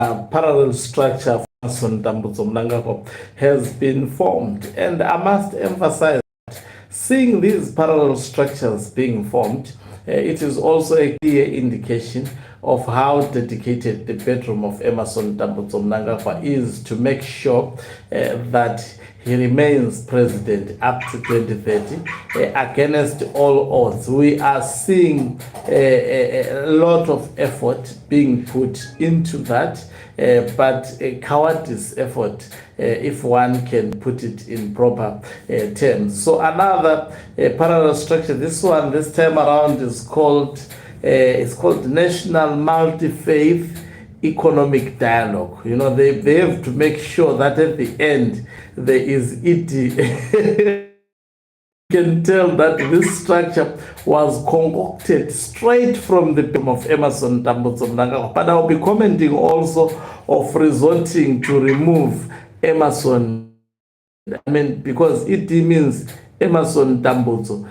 parallel structure for Emerson Mnangagwa has been formed. And I must emphasize, seeing these parallel structures being formed, it is also a clear indication of how dedicated the bedroom of Emerson Mnangagwa is to make sure that he remains president up to 2030 against all odds. We are seeing a lot of effort being put into that, but a cowardice effort, if one can put it in proper terms. So another parallel structure, this time around is called National Multi-Faith Economic Dialogue. You know, they have to make sure that at the end there is it. You can tell that this structure was concocted straight from the pen of Emerson Mnangagwa. But I'll be commenting also of resorting to remove Emerson. I mean, because it means Emerson Tambutso.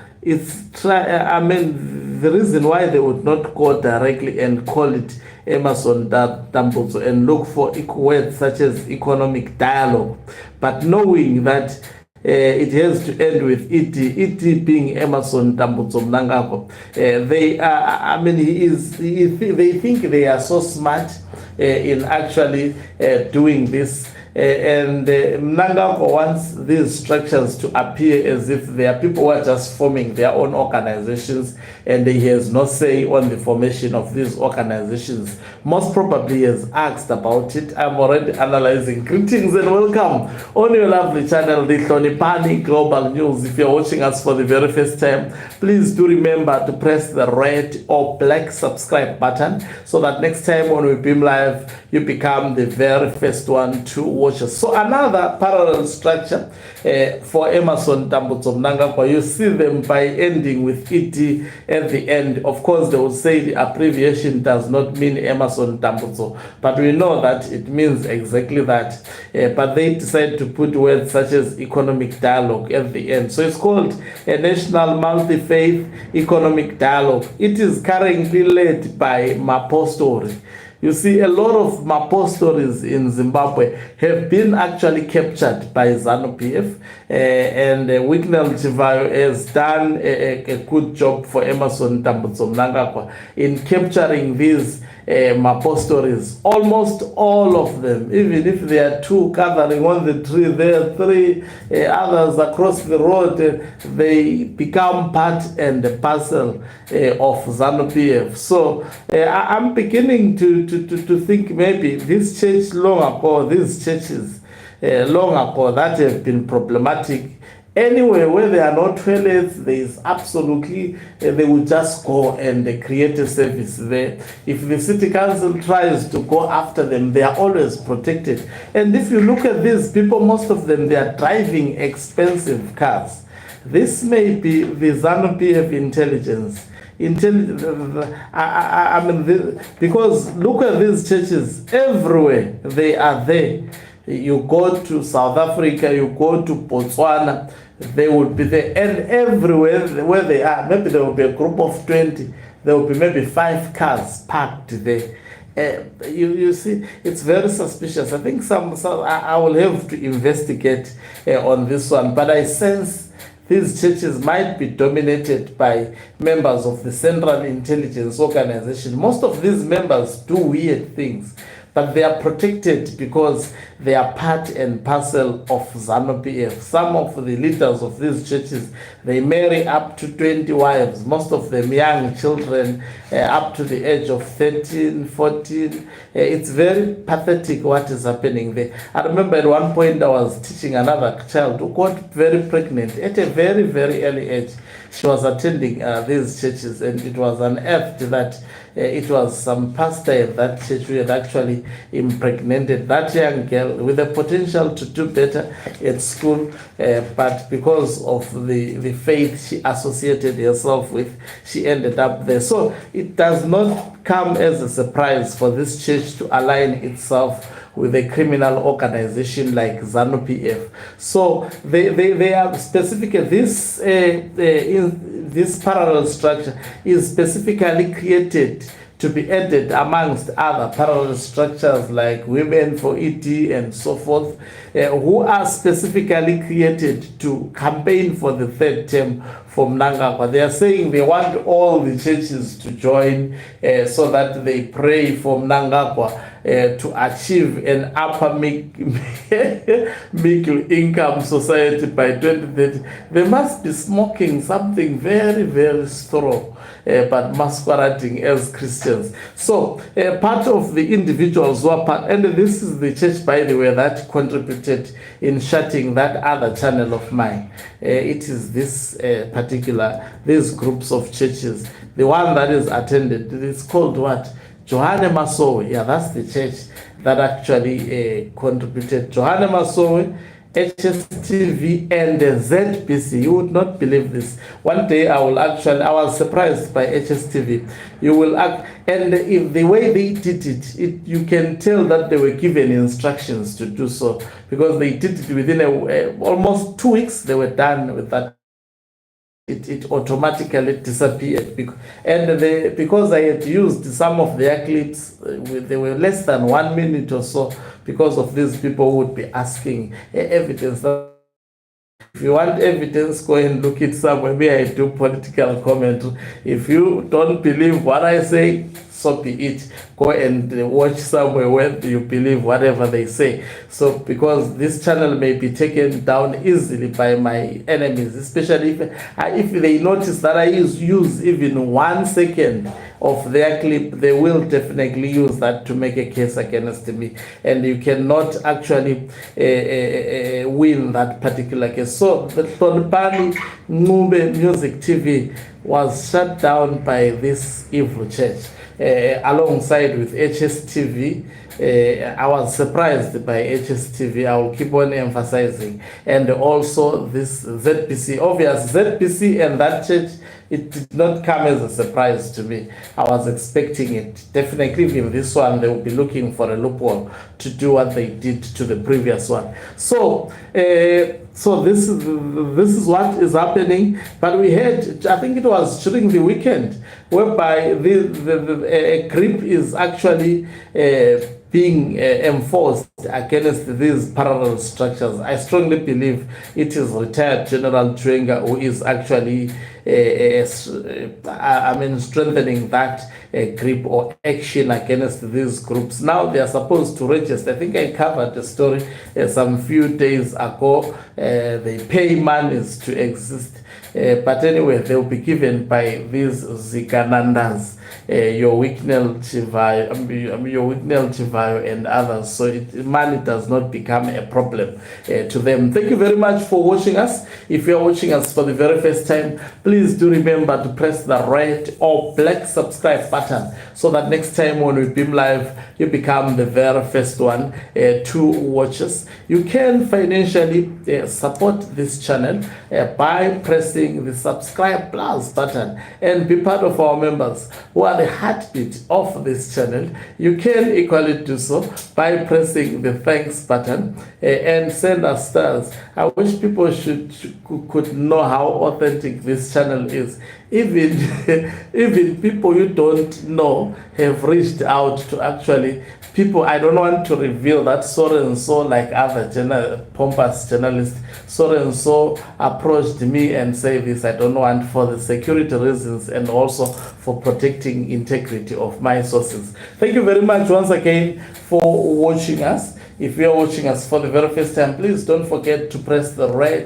The reason why they would not go directly and call it Emerson Tambutso and look for words such as economic dialogue, but knowing that it has to end with it being Emerson Mnangagwa. They think they are so smart in actually doing this. And Mnangagwa wants these structures to appear as if they are people who are just forming their own organizations, and he has no say on the formation of these organizations. Most probably he has asked about it. I'm already analyzing. Greetings and welcome on your lovely channel, the Hlonipani Global News. If you're watching us for the very first time, please do remember to press the red or black subscribe button so that next time when we beam live, you become the very first one to watch us. So another parallel structure for Emerson Mnangagwa, you see them by ending with ET at the end. Of course, they will say the abbreviation does not mean Emerson Tambutso, but we know that it means exactly that. But they decide to put words such as economic dialogue at the end. So it's called a National Multi-Faith Economic Dialogue. It is currently led by Mapostori. You see, a lot of Mapo stories in Zimbabwe have been actually captured by ZANU-PF, and Wicknell Chivayo has done a good job for Emerson Mnangagwa in capturing these Mapo stories. Almost all of them, even if there are two gathering on the tree, there are three others across the road, they become part and parcel of ZANU-PF. So I'm beginning to think maybe this church long ago, these churches long ago that have been problematic. Anyway, where there are no toilets, there is absolutely, they will just go and create a service there. If the city council tries to go after them, they are always protected. And if you look at these people, most of them, they are driving expensive cars. This may be the ZANU-PF intelligence. Because look at these churches everywhere, they are there. You go to South Africa, you go to Botswana, they would be there. And everywhere where they are, maybe there will be a group of 20, there will be maybe 5 cars parked there. You see, it's very suspicious. I think I will have to investigate on this one, but I sense these churches might be dominated by members of the Central Intelligence Organization. Most of these members do weird things, but they are protected because they are part and parcel of ZANU-PF. Some of the leaders of these churches, they marry up to 20 wives, most of them young children, up to the age of 13, 14. It's very pathetic what is happening there. I remember at one point I was teaching another child who got very pregnant at a very, very early age. She was attending these churches, and it was unearthed that it was some pastor at that church who had actually impregnated that young girl with the potential to do better at school, but because of the faith she associated herself with, she ended up there. So it does not come as a surprise for this church to align itself with a criminal organization like ZANU-PF. So they are specific. This parallel structure is specifically created to be added amongst other parallel structures like Women for ED and so forth, who are specifically created to campaign for the third term for Mnangagwa. They are saying they want all the churches to join so that they pray for Mnangagwa to achieve an upper middle income society by 2030. They must be smoking something very, very strong, but masquerading as Christians. So part of the individuals who are part, and this is the church, by the way, that contributed in shutting that other channel of mine. It is this these groups of churches. The one that is attended, it's called what? Johanne Masowe. Yeah, that's the church that actually contributed. Johanne Masowe, HSTV, and ZBC. You would not believe this. One day I was surprised by HSTV. You will and if the way they did it, you can tell that they were given instructions to do so, because they did it within almost 2 weeks. They were done with that. It automatically disappeared, because I had used some of their clips. They were less than 1 minute or so, because of these people who would be asking evidence. If you want evidence, go and look it somewhere. Maybe I do political commentary. If you don't believe what I say, so be it. Go and watch somewhere where you believe whatever they say. So, because this channel may be taken down easily by my enemies, especially if they notice that I use even 1 second of their clip, they will definitely use that to make a case against me, and you cannot actually win that particular case. So the Tonpani Ngube Music TV was shut down by this evil church, alongside with HSTV. I was surprised by HSTV. I will keep on emphasizing. And also this ZBC. Obvious, ZBC and that church, it did not come as a surprise to me. I was expecting it. Definitely in this one, they will be looking for a loophole to do what they did to the previous one. So, this is what is happening. But we had, I think it was during the weekend, whereby a grip is actually being enforced against these parallel structures. I strongly believe it is retired General Twenga who is actually strengthening that grip or action against these groups. Now they are supposed to register. I think I covered the story some few days ago. They pay monies to exist. But anyway, they will be given by these Ziganandas, your Wicknell Chivayo and others. So money does not become a problem to them. Thank you very much for watching us. If you are watching us for the very first time, please do remember to press the red or black subscribe button, so that next time when we beam live, you become the very first one to watch us. You can financially support this channel by pressing the subscribe plus button and be part of our members who are the heartbeat of this channel. You can equally do so by pressing the thanks button and send us stars. I wish people could know how authentic this channel is. Even people you don't know have reached out to actually people. I don't want to reveal that so and so, like other pompous journalists, so and so approached me and say this. I don't want, for the security reasons and also for protecting integrity of my sources. Thank you very much once again for watching us. If you are watching us for the very first time, please don't forget to press the red